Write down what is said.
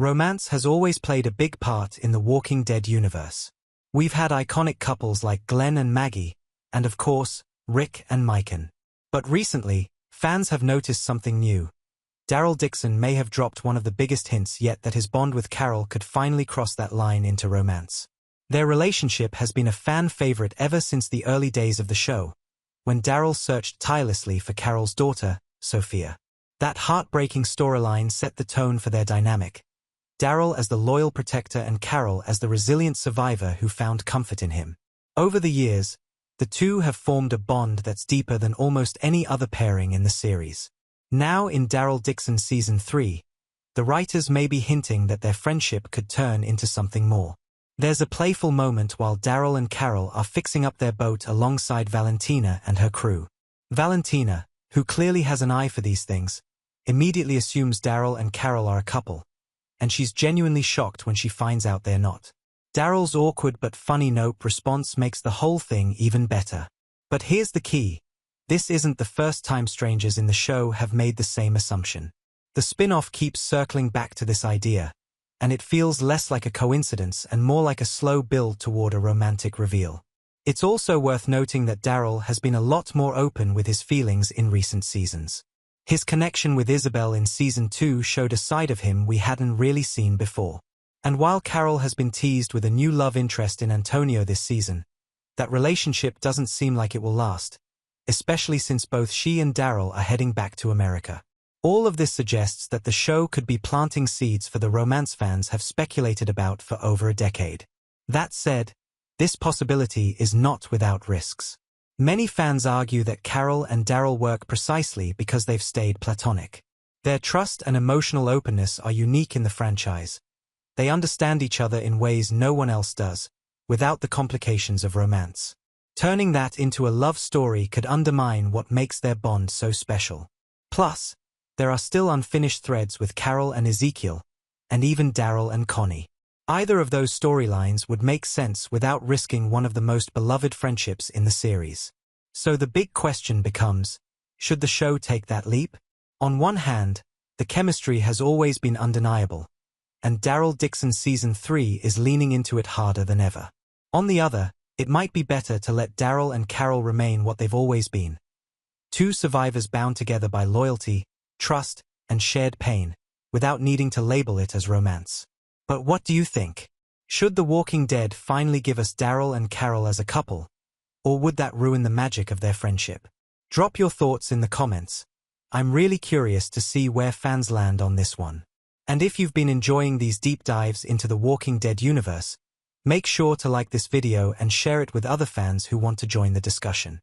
Romance has always played a big part in the Walking Dead universe. We've had iconic couples like Glenn and Maggie, and of course, Rick and Mikan. But recently, fans have noticed something new. Daryl Dixon may have dropped one of the biggest hints yet that his bond with Carol could finally cross that line into romance. Their relationship has been a fan favorite ever since the early days of the show, when Daryl searched tirelessly for Carol's daughter, Sophia. That heartbreaking storyline set the tone for their dynamic. Daryl as the loyal protector and Carol as the resilient survivor who found comfort in him. Over the years, the two have formed a bond that's deeper than almost any other pairing in the series. Now in Daryl Dixon Season 3, the writers may be hinting that their friendship could turn into something more. There's a playful moment while Daryl and Carol are fixing up their boat alongside Valentina and her crew. Valentina, who clearly has an eye for these things, immediately assumes Daryl and Carol are a couple, and she's genuinely shocked when she finds out they're not. Daryl's awkward but funny nope response makes the whole thing even better. But here's the key. This isn't the first time strangers in the show have made the same assumption. The spin-off keeps circling back to this idea, and it feels less like a coincidence and more like a slow build toward a romantic reveal. It's also worth noting that Daryl has been a lot more open with his feelings in recent seasons. His connection with Isabel in Season 2 showed a side of him we hadn't really seen before. And while Carol has been teased with a new love interest in Antonio this season, that relationship doesn't seem like it will last, especially since both she and Daryl are heading back to America. All of this suggests that the show could be planting seeds for the romance fans have speculated about for over a decade. That said, this possibility is not without risks. Many fans argue that Carol and Daryl work precisely because they've stayed platonic. Their trust and emotional openness are unique in the franchise. They understand each other in ways no one else does, without the complications of romance. Turning that into a love story could undermine what makes their bond so special. Plus, there are still unfinished threads with Carol and Ezekiel, and even Daryl and Connie. Either of those storylines would make sense without risking one of the most beloved friendships in the series. So the big question becomes, should the show take that leap? On one hand, the chemistry has always been undeniable, and Daryl Dixon Season 3 is leaning into it harder than ever. On the other, it might be better to let Daryl and Carol remain what they've always been. Two survivors bound together by loyalty, trust, and shared pain, without needing to label it as romance. But what do you think? Should The Walking Dead finally give us Daryl and Carol as a couple, or would that ruin the magic of their friendship? Drop your thoughts in the comments. I'm really curious to see where fans land on this one. And if you've been enjoying these deep dives into the Walking Dead universe, make sure to like this video and share it with other fans who want to join the discussion.